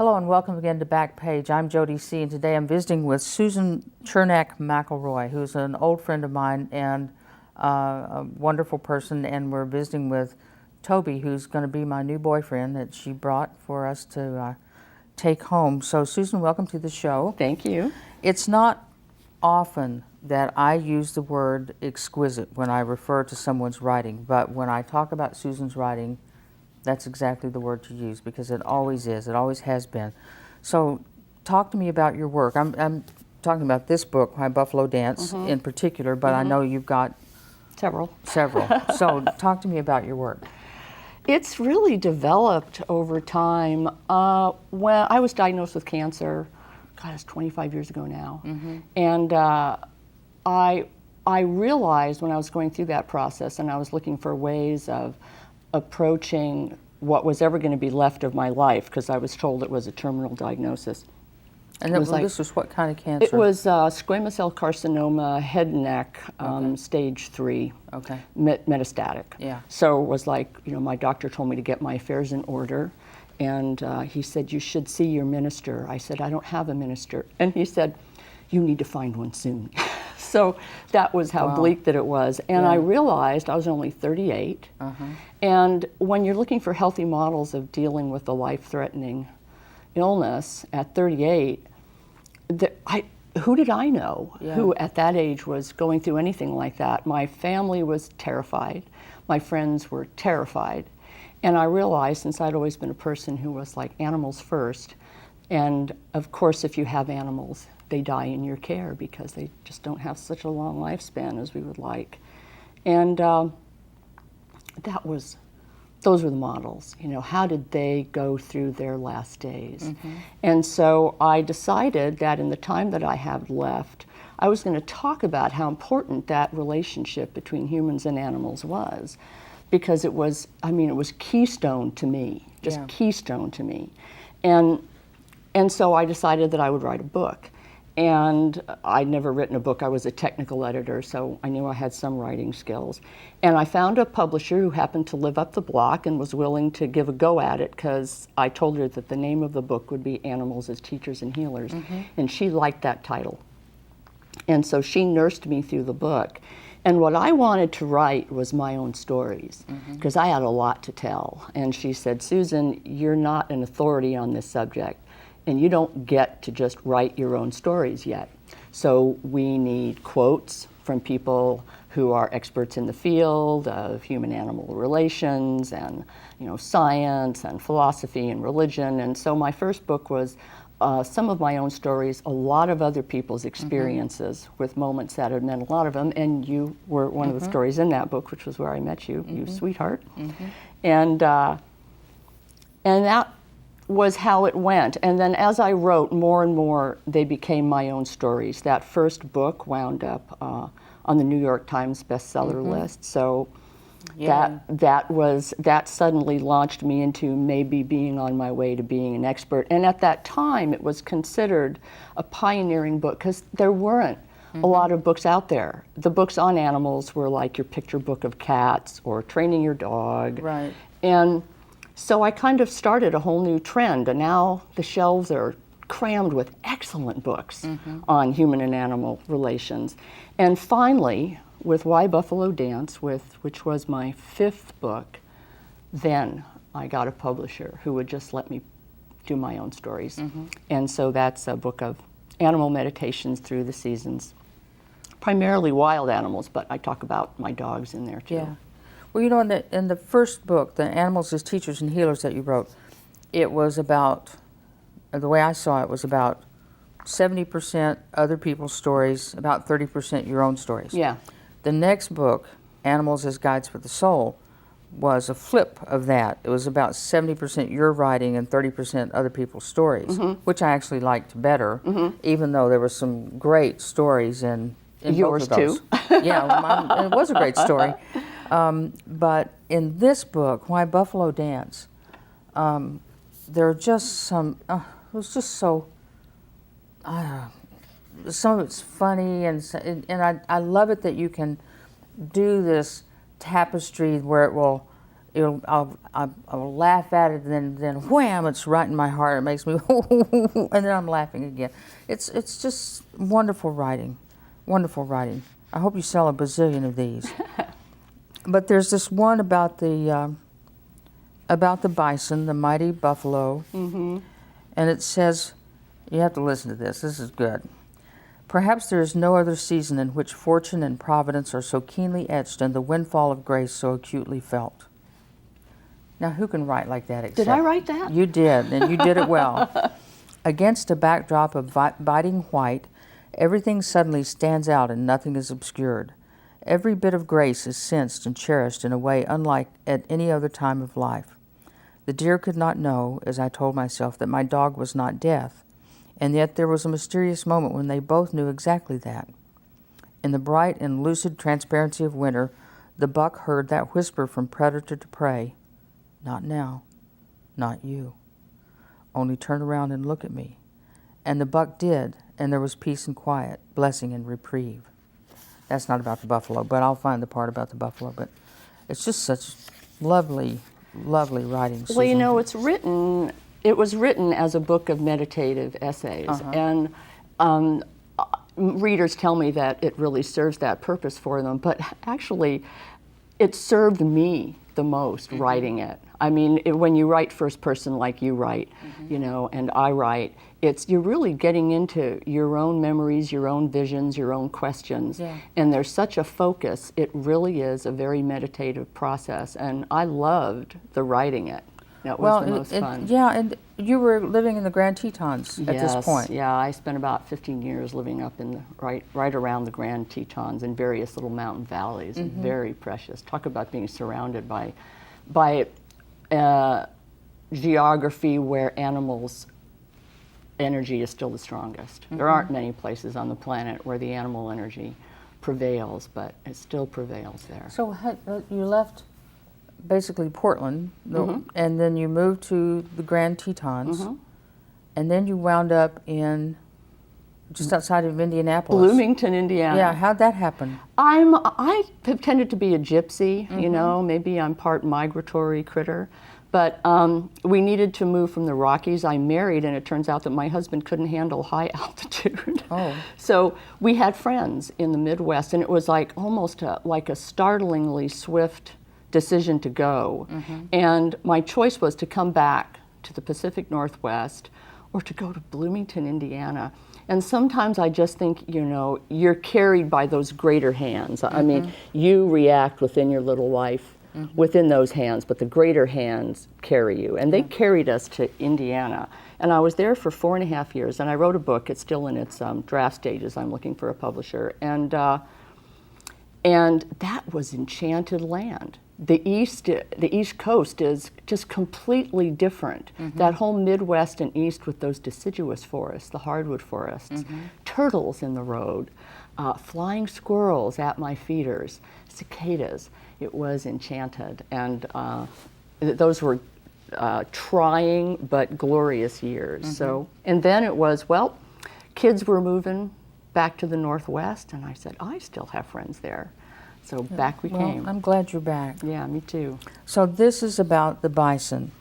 Hello and welcome again to Backpage. I'm Jody C. and today I'm visiting with Susan Chernak McElroy, who's an old friend of mine and a wonderful person, and we're visiting with Toby, who's going to be my new boyfriend that she brought for us to take home. So Susan, welcome to the show. Thank you. It's not often that I use the word exquisite when I refer to someone's writing, but when I talk about Susan's writing, that's exactly the word to use because it always is. It always has been. So talk to me about your work. I'm talking about this book, My Buffalo Dance, in particular, but I know you've got Several. So talk to me about your work. It's really developed over time. When I was diagnosed with cancer, God, it's 25 years ago now, and I realized when I was going through that process and I was looking for ways of approaching what was ever going to be left of my life, because I was told it was a terminal diagnosis. And this was what kind of cancer? It was squamous cell carcinoma, head and neck, stage 3, metastatic. Yeah. So it was like, my doctor told me to get my affairs in order, and he said, you should see your minister. I said, I don't have a minister. And he said, you need to find one soon. So that was how bleak that it was. And I realized I was only 38. And when you're looking for healthy models of dealing with a life-threatening illness at 38, who did I know who at that age was going through anything like that? My family was terrified. My friends were terrified. And I realized, since I'd always been a person who was like animals first, and of course if you have animals, they die in your care because they just don't have such a long lifespan as we would like. And those were the models. How did they go through their last days? And so I decided that in the time that I had left, I was going to talk about how important that relationship between humans and animals was, because it was keystone to me, just keystone to me. And so I decided that I would write a book. And I'd never written a book. I was a technical editor, so I knew I had some writing skills. And I found a publisher who happened to live up the block and was willing to give a go at it, because I told her that the name of the book would be Animals as Teachers and Healers. And she liked that title. And so she nursed me through the book. And what I wanted to write was my own stories, because I had a lot to tell. And she said, Susan, you're not an authority on this subject, and you don't get to just write your own stories yet. So we need quotes from people who are experts in the field of human-animal relations and science and philosophy and religion. And so my first book was some of my own stories, a lot of other people's experiences with moments that had meant a lot of them. And you were one of the stories in that book, which was where I met you, you sweetheart. And that was how it went. And then as I wrote more and more, they became my own stories. That first book wound up on the New York Times bestseller list. So that suddenly launched me into maybe being on my way to being an expert. And at that time, it was considered a pioneering book because there weren't a lot of books out there. The books on animals were like your picture book of cats or training your dog. Right. And so I kind of started a whole new trend, and now the shelves are crammed with excellent books on human and animal relations. And finally, with Why Buffalo Dance, which was my 5th book, then I got a publisher who would just let me do my own stories. And so that's a book of animal meditations through the seasons, primarily wild animals, but I talk about my dogs in there too. Yeah. Well, in the first book, The Animals as Teachers and Healers that you wrote, it was about, the way I saw it, was about 70% other people's stories, about 30% your own stories. Yeah. The next book, Animals as Guides for the Soul, was a flip of that. It was about 70% your writing and 30% other people's stories, which I actually liked better, even though there were some great stories in yours both of those. Too. Yeah, it was a great story. But in this book, Why Buffalo Dance, there are just some, it was just so, some of it's funny, and I love it that you can do this tapestry where I'll laugh at it, and then wham, it's right in my heart. It makes me, and then I'm laughing again. It's just wonderful writing, wonderful writing. I hope you sell a bazillion of these. But there's this one about the bison, the mighty buffalo, and it says, you have to listen to this. This is good. Perhaps there is no other season in which fortune and providence are so keenly etched and the windfall of grace so acutely felt. Now, who can write like that? Did I write that? You did, and you did it well. Against a backdrop of biting white, everything suddenly stands out and nothing is obscured. Every bit of grace is sensed and cherished in a way unlike at any other time of life. The deer could not know, as I told myself, that my dog was not death, and yet there was a mysterious moment when they both knew exactly that. In the bright and lucid transparency of winter, the buck heard that whisper from predator to prey, "Not now, not you. Only turn around and look at me." And the buck did, and there was peace and quiet, blessing and reprieve. That's not about the buffalo, but I'll find the part about the buffalo. But it's just such lovely, lovely writing, Susan. Well, you know, it was written as a book of meditative essays, and readers tell me that it really serves that purpose for them, but actually it served me the most writing it. I mean, when you write first person like you write, you know, and I write, you're really getting into your own memories, your own visions, your own questions, and there's such a focus. It really is a very meditative process, and I loved the writing it. It was the most fun. Yeah, and you were living in the Grand Tetons at this point. Yeah, I spent about 15 years living up in right around the Grand Tetons in various little mountain valleys. Very precious. Talk about being surrounded by geography where animals' energy is still the strongest. There aren't many places on the planet where the animal energy prevails, but it still prevails there. So you left basically Portland, and then you moved to the Grand Tetons, and then you wound up in just outside of Indianapolis. Bloomington, Indiana. Yeah, how'd that happen? I have tended to be a gypsy, you know, maybe I'm part migratory critter, but we needed to move from the Rockies. I married, and it turns out that my husband couldn't handle high altitude. So we had friends in the Midwest, and it was like almost like a startlingly swift decision to go. And my choice was to come back to the Pacific Northwest or to go to Bloomington, Indiana. And sometimes I just think, you know, you're carried by those greater hands. I mean, you react within your little life, within those hands, but the greater hands carry you. And they carried us to Indiana. And I was there for 4.5 years, and I wrote a book. It's still in its draft stages. I'm looking for a publisher. And that was enchanted land. The East Coast is just completely different. That whole Midwest and East with those deciduous forests, the hardwood forests, turtles in the road, flying squirrels at my feeders, cicadas. It was enchanted, and those were trying but glorious years. So, and then it was, well, kids were moving back to the Northwest, and I said, I still have friends there. So back we came. I'm glad you're back. Yeah, me too. So this is about the bison,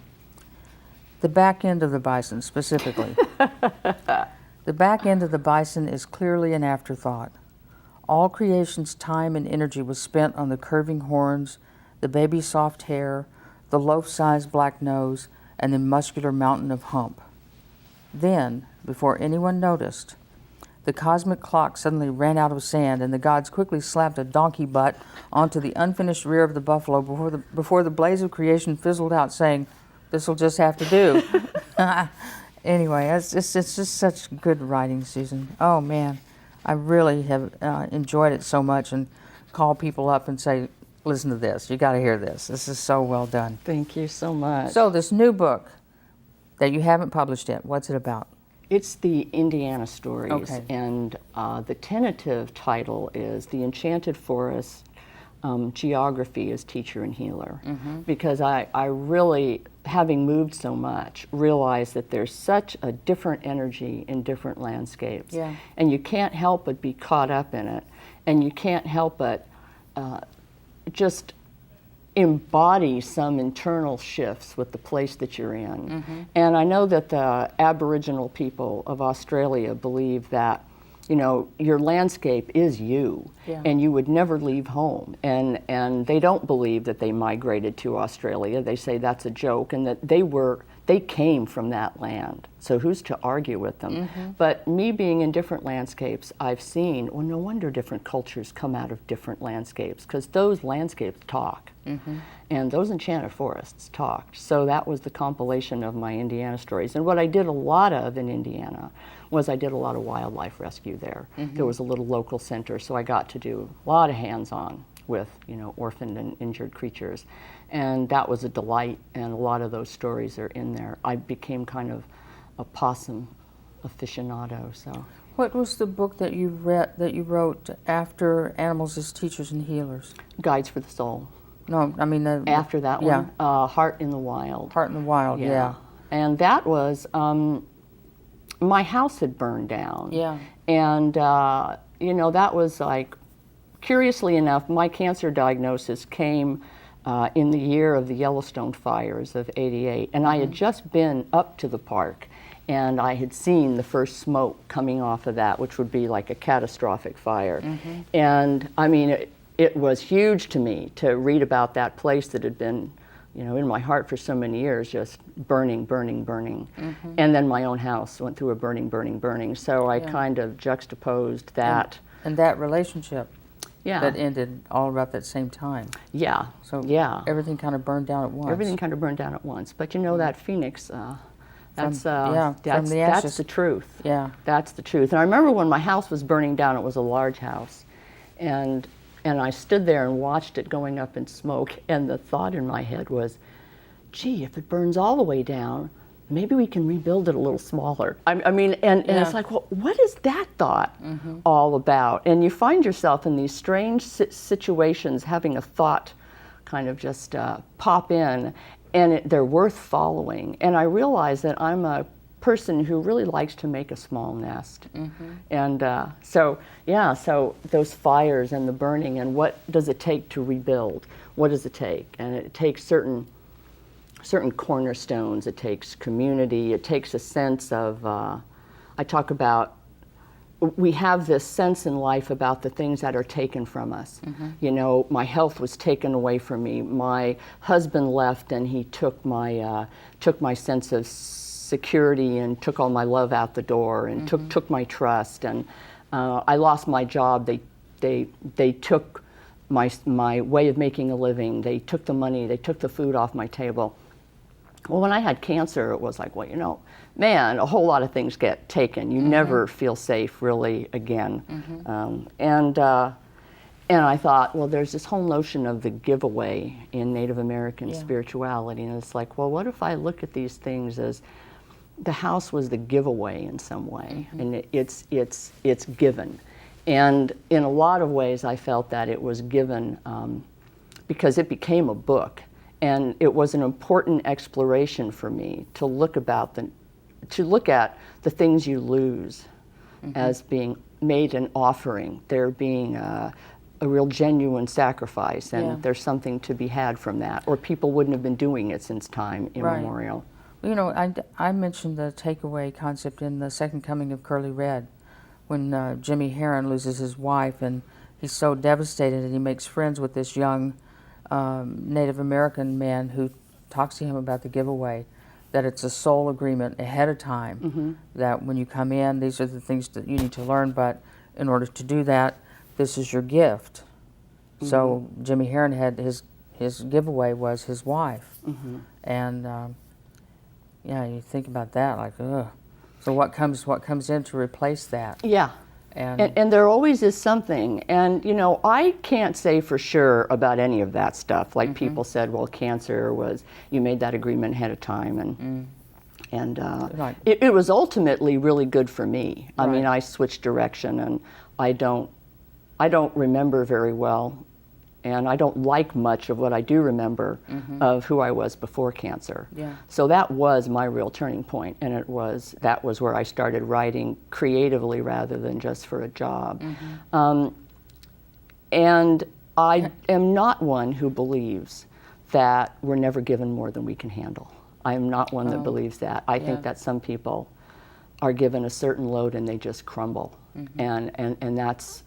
the back end of the bison specifically. The back end of the bison is clearly an afterthought. All creation's time and energy was spent on the curving horns, the baby soft hair, the loaf-sized black nose, and the muscular mountain of hump. Then, before anyone noticed, the cosmic clock suddenly ran out of sand, and the gods quickly slapped a donkey butt onto the unfinished rear of the buffalo before the blaze of creation fizzled out, saying, "This'll just have to do." Anyway, it's just such good writing, Susan. Oh man, I really have enjoyed it so much, and call people up and say, "Listen to this. You got to hear this. This is so well done." Thank you so much. So this new book that you haven't published yet, what's it about? It's the Indiana stories, Okay. and the tentative title is The Enchanted Forest, Geography as Teacher and Healer, because I really, having moved so much, realized that there's such a different energy in different landscapes, and you can't help but be caught up in it, and you can't help but just embody some internal shifts with the place that you're in. And I know that the Aboriginal people of Australia believe that, you know, your landscape is you, and you would never leave home. And they don't believe that they migrated to Australia. They say that's a joke, and that they came from that land. So who's to argue with them? But me being in different landscapes, I've seen, well, no wonder different cultures come out of different landscapes, because those landscapes talk. And those enchanted forests talked. So that was the compilation of my Indiana stories. And what I did a lot of in Indiana was I did a lot of wildlife rescue there. There was a little local center, so I got to do a lot of hands-on with, you know, orphaned and injured creatures. And that was a delight, and a lot of those stories are in there. I became kind of a possum aficionado, so. What was the book that you read, that you wrote after Animals as Teachers and Healers? Guides for the Soul. No, I mean After that one, Heart in the Wild. Heart in the Wild, yeah. And that was, my house had burned down. Yeah. And, you know, that was like, curiously enough, my cancer diagnosis came in the year of the Yellowstone fires of '88. And I had just been up to the park, and I had seen the first smoke coming off of that, which would be like a catastrophic fire. And I mean, it was huge to me to read about that place that had been, you know, in my heart for so many years, just burning, burning, burning. And then my own house went through a burning, burning, burning. So I kind of juxtaposed that. And that relationship Yeah. that ended all about that same time. Yeah. So yeah. everything kind of burned down at once. Everything kind of burned down at once. But you know, that phoenix, that's from the ashes. that's the truth. Yeah. That's the truth. And I remember when my house was burning down, it was a large house. And I stood there and watched it going up in smoke. And the thought in my head was, gee, if it burns all the way down, maybe we can rebuild it a little smaller. I mean, and it's like, well, what is that thought all about? And you find yourself in these strange situations having a thought kind of just pop in, and they're worth following. And I realize that I'm a person who really likes to make a small nest. And so those fires and the burning, and what does it take to rebuild? What does it take? And it takes certain cornerstones. It takes community. It takes a sense of, I talk about, we have this sense in life about the things that are taken from us. You know, my health was taken away from me. My husband left, and he took my sense of security and took all my love out the door, and took my trust. And I lost my job. They took my way of making a living. They took the money. They took the food off my table. Well, when I had cancer, it was like, well, you know, man, a whole lot of things get taken. You never feel safe really again. And I thought, well, there's this whole notion of the giveaway in Native American spirituality, and it's like, well, what if I look at these things as the house was the giveaway in some way, and it's given. And in a lot of ways, I felt that it was given because it became a book. And it was an important exploration for me to look at the things you lose as being made an offering. There being a real genuine sacrifice, and there's something to be had from that, or people wouldn't have been doing it since time immemorial. Well, you know, I mentioned the takeaway concept in The Second Coming of Curly Red, when Jimmy Herron loses his wife, and he's so devastated, and he makes friends with this young Native American man who talks to him about the giveaway, that it's a soul agreement ahead of time, that when you come in, these are the things that you need to learn, but in order to do that, this is your gift. So Jimmy Herron had his giveaway was his wife. And you think about that, like, ugh. So what comes in to replace that? Yeah. And there always is something. And, you know, I can't say for sure about any of that stuff. Like people said, well, cancer was, you made that agreement ahead of time. And it was ultimately really good for me. I mean, I switched direction, and I don't remember very well. And I don't like much of what I do remember of who I was before cancer. So that was my real turning point, and that was where I started writing creatively rather than just for a job. And I am not one who believes that we're never given more than we can handle. I am not one that believes that. I think that some people are given a certain load and they just crumble, and that's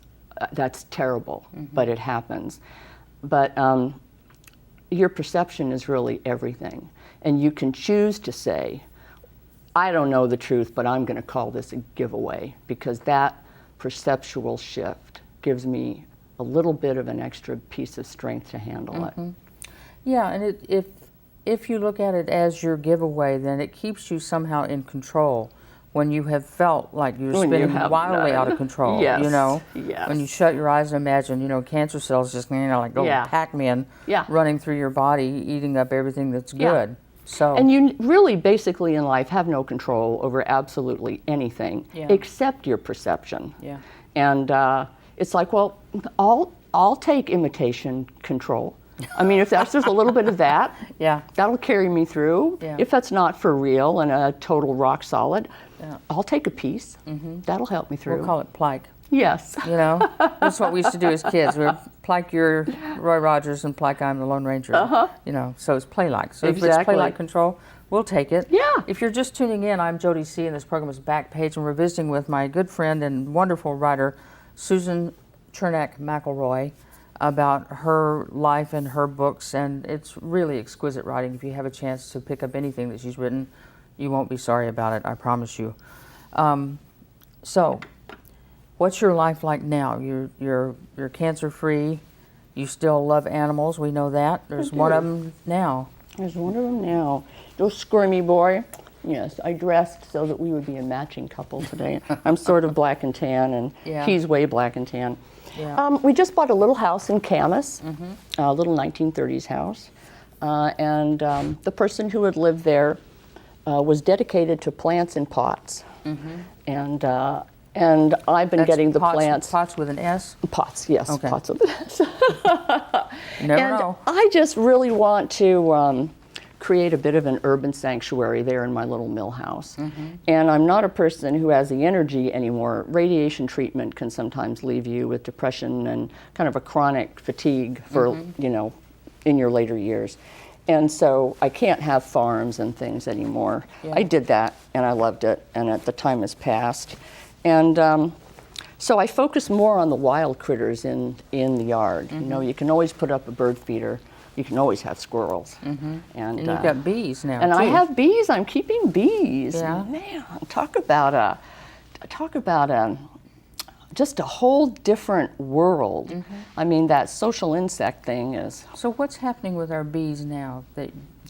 terrible, but it happens. But your perception is really everything, and you can choose to say, I don't know the truth, but I'm going to call this a giveaway, because that perceptual shift gives me a little bit of an extra piece of strength to handle it. Yeah, and if you look at it as your giveaway, then it keeps you somehow in control when you have felt like you're spinning wildly out of control. Yes. You know, Yes. when you shut your eyes and imagine, cancer cells just like go Pac-Man running through your body, eating up everything that's good. So, and you really basically in life have no control over absolutely anything except your perception. Yeah. And it's like, well, I'll take imitation control. I mean, if that's just a little bit of that, that'll carry me through. Yeah. If that's not for real and a total rock solid, I'll take a piece. That'll help me through. We'll call it plike. Yes. That's what we used to do as kids. We would plike your Roy Rogers and plike I'm the Lone Ranger. So it's play-like. So if it's play-like control, we'll take it. Yeah. If you're just tuning in, I'm Jody C., and this program is Backpage, and we're visiting with my good friend and wonderful writer, Susan Chernak McElroy, about her life and her books, and it's really exquisite writing. If you have a chance to pick up anything that she's written, you won't be sorry about it, I promise you. So, what's your life like now? You're cancer-free. You still love animals. We know that. There's one of them now. There's one of them now. Little squirmy boy. Yes, I dressed so that we would be a matching couple today. I'm sort of black and tan, and he's way black and tan. Yeah. We just bought a little house in Camas, a little 1930s house, and the person who had lived there was dedicated to plants in pots, and I've been getting the plants. Pots with an S? Pots, yes, Okay. pots with an S. Never know. I just really want to create a bit of an urban sanctuary there in my little mill house. And I'm not a person who has the energy anymore. Radiation treatment can sometimes leave you with depression and kind of a chronic fatigue for, in your later years. And so I can't have farms and things anymore. I did that and I loved it, and the time has passed. And so I focus more on the wild critters in the yard. You can always put up a bird feeder. You can always have squirrels. And you've got bees now, and too. I have bees. I'm keeping bees. Yeah. Man, talk about just a whole different world. I mean, that social insect thing is... So what's happening with our bees now? Do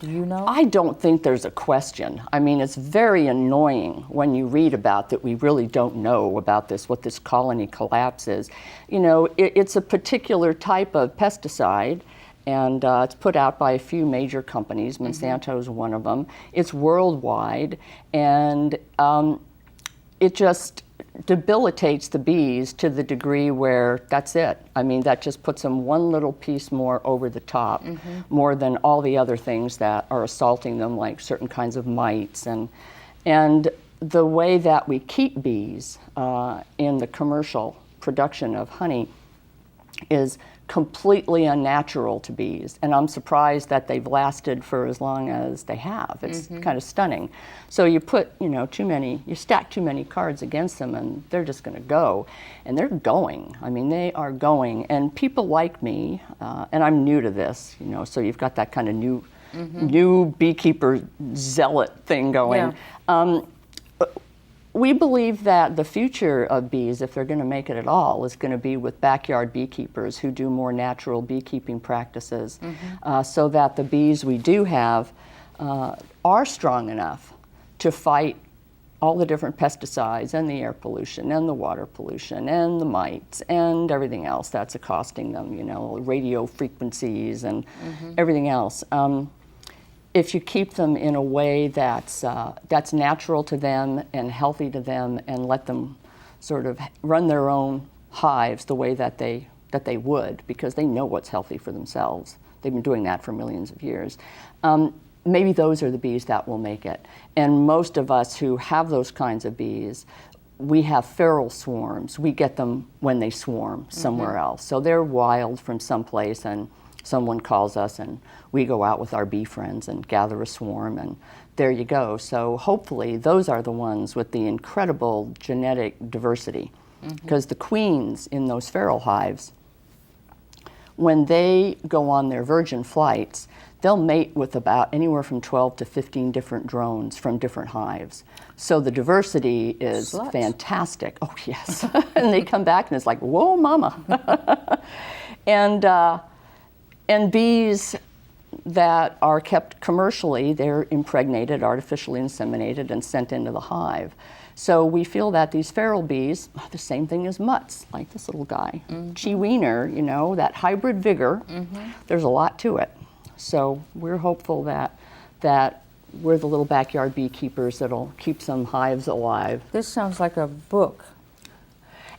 you know? I don't think there's a question. I mean, it's very annoying when you read about that we really don't know about this, what this colony collapse is. It's a particular type of pesticide, and it's put out by a few major companies. Monsanto is one of them. It's worldwide, and it just debilitates the bees to the degree where that's it. I mean, that just puts them one little piece more over the top, more than all the other things that are assaulting them, like certain kinds of mites. And the way that we keep bees in the commercial production of honey is completely unnatural to bees, and I'm surprised that they've lasted for as long as they have. It's kind of stunning. So you put, you stack too many cards against them, and they're just going to go, and they're going. I mean, they are going, and people like me, and I'm new to this, so you've got that kind of new beekeeper zealot thing going. Yeah. We believe that the future of bees, if they're going to make it at all, is going to be with backyard beekeepers who do more natural beekeeping practices, so that the bees we do have are strong enough to fight all the different pesticides and the air pollution and the water pollution and the mites and everything else that's accosting them, radio frequencies and everything else. If you keep them in a way that's natural to them and healthy to them, and let them sort of run their own hives the way that they would, because they know what's healthy for themselves. They've been doing that for millions of years. Maybe those are the bees that will make it. And most of us who have those kinds of bees, we have feral swarms. We get them when they swarm somewhere else. So they're wild from someplace, and someone calls us and we go out with our bee friends and gather a swarm, and there you go. So hopefully those are the ones with the incredible genetic diversity, because the queens in those feral hives, when they go on their virgin flights, they'll mate with about anywhere from 12 to 15 different drones from different hives. So the diversity is Sluts. fantastic. Oh, yes. And they come back and it's like, whoa, mama. And bees that are kept commercially, they're impregnated, artificially inseminated, and sent into the hive. So we feel that these feral bees are the same thing as mutts, like this little guy. Chi-wiener, you know, that hybrid vigor, there's a lot to it. So we're hopeful that we're the little backyard beekeepers that'll keep some hives alive. This sounds like a book.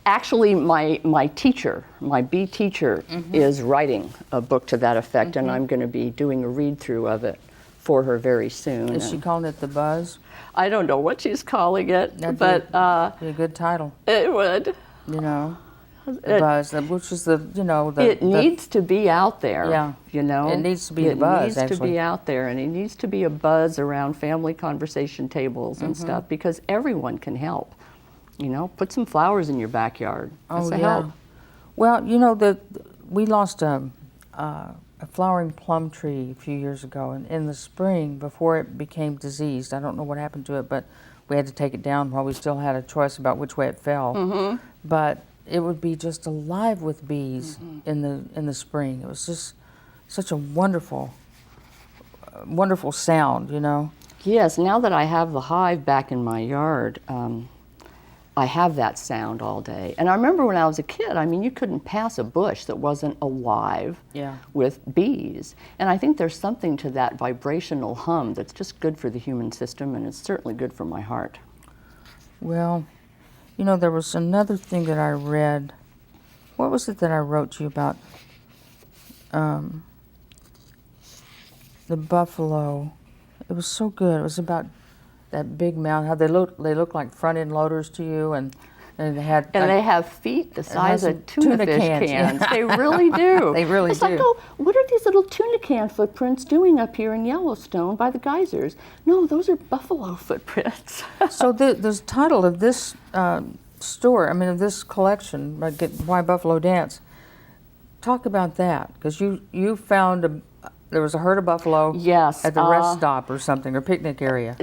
Actually, my teacher, my bee teacher, is writing a book to that effect, and I'm going to be doing a read-through of it for her very soon. Is she calling it The Buzz? I don't know what she's calling it, That'd but be a good title. it would. You know, The Buzz, which is the, you know, the... It needs to be out there, Yeah. you know. It needs to be the buzz, It needs to actually. be out there, and it needs to be a buzz around family conversation tables and stuff, because everyone can help. You know, put some flowers in your backyard. That's a help. Well, you know, we lost a flowering plum tree a few years ago, and in the spring, before it became diseased, I don't know what happened to it, but we had to take it down while we still had a choice about which way it fell. But it would be just alive with bees in the spring. It was just such a wonderful sound, you know. Yes, now that I have the hive back in my yard, I have that sound all day. And I remember when I was a kid, I mean, you couldn't pass a bush that wasn't alive with bees. And I think there's something to that vibrational hum that's just good for the human system, and it's certainly good for my heart. Well, you know, there was another thing that I read. What was it that I wrote to you about? The buffalo. It was so good. It was about that big mound, how they look like front end loaders to you, and they had they have feet the size of tuna fish cans. cans. They really do. They really it's do. Like, oh, what are these little tuna can footprints doing up here in Yellowstone by the geysers? No, those are buffalo footprints. So the title of this of this collection, Why Buffalo Dance, talk about that, because you found there was a herd of buffalo at the rest stop or something, or picnic area.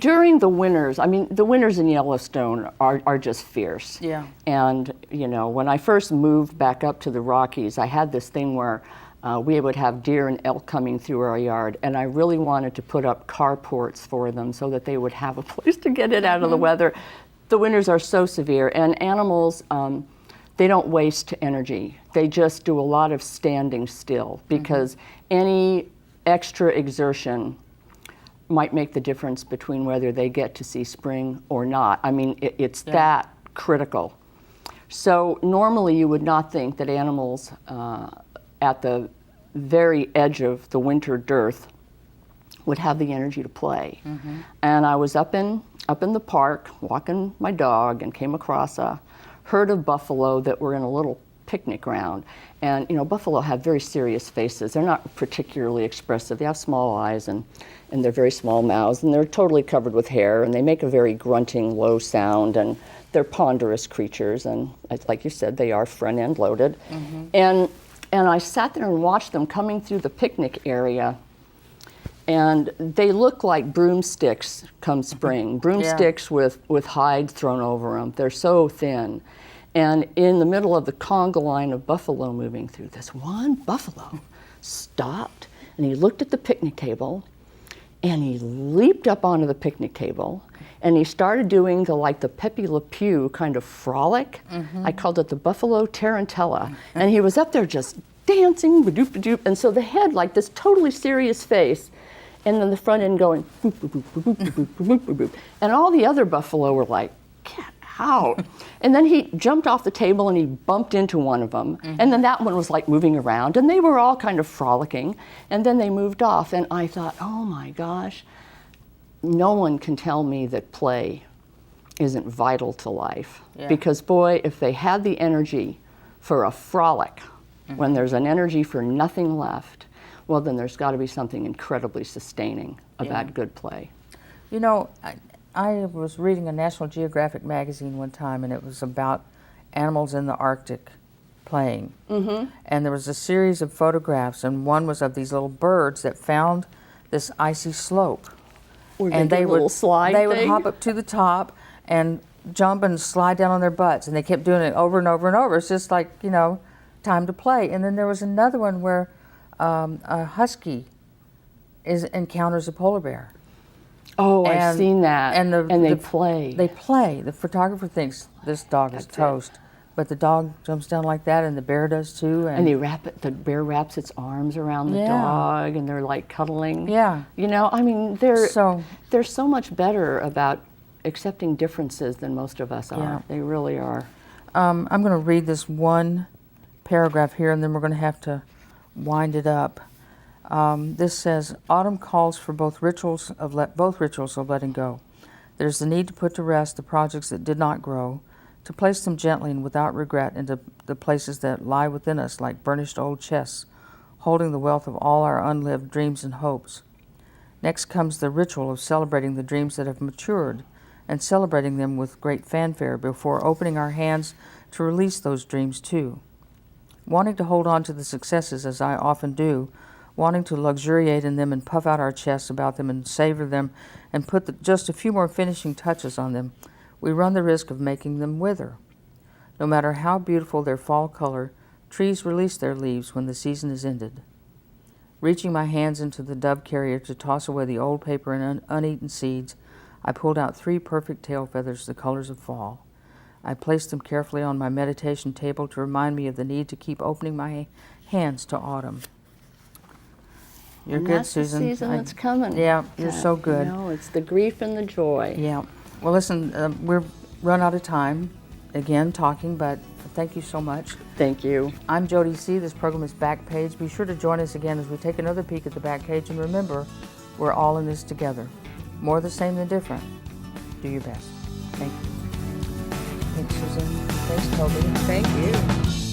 During the winters, I mean, the winters in Yellowstone are just fierce. Yeah. And, you know, when I first moved back up to the Rockies, I had this thing where we would have deer and elk coming through our yard, and I really wanted to put up carports for them so that they would have a place to get it out of the weather. The winters are so severe, and animals, they don't waste energy. They just do a lot of standing still, because any extra exertion might make the difference between whether they get to see spring or not. I mean, it's that critical. So normally you would not think that animals at the very edge of the winter dearth would have the energy to play. And I was up in the park walking my dog and came across a herd of buffalo that were in a little picnic ground. And, you know, buffalo have very serious faces. They're not particularly expressive. They have small eyes and they're very small mouths, and they're totally covered with hair, and they make a very grunting, low sound, and they're ponderous creatures, and like you said, they are front end loaded. And I sat there and watched them coming through the picnic area, and they look like broomsticks come spring. Broomsticks with hides thrown over them. They're so thin. And in the middle of the conga line of buffalo moving through, this one buffalo stopped, and he looked at the picnic table, and he leaped up onto the picnic table, and he started doing the Pepe Le Pew kind of frolic. I called it the Buffalo Tarantella. And he was up there just dancing, ba-doop-ba-doop, and so the head, like this totally serious face, and then the front end going, boop, boop, boop, boop, boop, boop, boop, boop, boop. And all the other buffalo were like, get out. And then he jumped off the table and he bumped into one of them. And then that one was like moving around, and they were all kind of frolicking. And then they moved off, and I thought, oh my gosh, no one can tell me that play isn't vital to life. Because boy, if they had the energy for a frolic, when there's an energy for nothing left, well, then there's got to be something incredibly sustaining about good play. You know, I was reading a National Geographic magazine one time, and it was about animals in the Arctic playing. And there was a series of photographs, and one was of these little birds that found this icy slope. And they would hop up to the top and jump and slide down on their butts, and they kept doing it over and over and over. It's just like, you know, time to play. And then there was another one where a husky encounters a polar bear. Oh, I've seen that. And they play. They play. The photographer thinks this dog is toast, but the dog jumps down like that, and the bear does too. And they wrap it. The bear wraps its arms around the dog, and they're like cuddling. Yeah. You know, I mean, they're so much better about accepting differences than most of us are. Yeah. They really are. I'm going to read this one paragraph here, and then we're going to have to wind it up. This says, autumn calls for both rituals of letting go. There's the need to put to rest the projects that did not grow, to place them gently and without regret into the places that lie within us like burnished old chests, holding the wealth of all our unlived dreams and hopes. Next comes the ritual of celebrating the dreams that have matured and celebrating them with great fanfare before opening our hands to release those dreams too. Wanting to hold on to the successes, as I often do, wanting to luxuriate in them and puff out our chests about them and savor them and put just a few more finishing touches on them, we run the risk of making them wither. No matter how beautiful their fall color, trees release their leaves when the season is ended. Reaching my hands into the dove carrier to toss away the old paper and uneaten seeds, I pulled out 3 perfect tail feathers the colors of fall. I placed them carefully on my meditation table to remind me of the need to keep opening my hands to autumn. You're And good, that's Susan. the season that's coming. Yeah, you're so good. You know, it's the grief and the joy. Yeah. Well, listen, we're run out of time again talking, but thank you so much. Thank you. I'm Jody C. This program is Backpage. Be sure to join us again as we take another peek at the back page, and remember, we're all in this together. More the same than different. Do your best. Thank you. Thanks, Susan. Thanks, Toby. Thank you.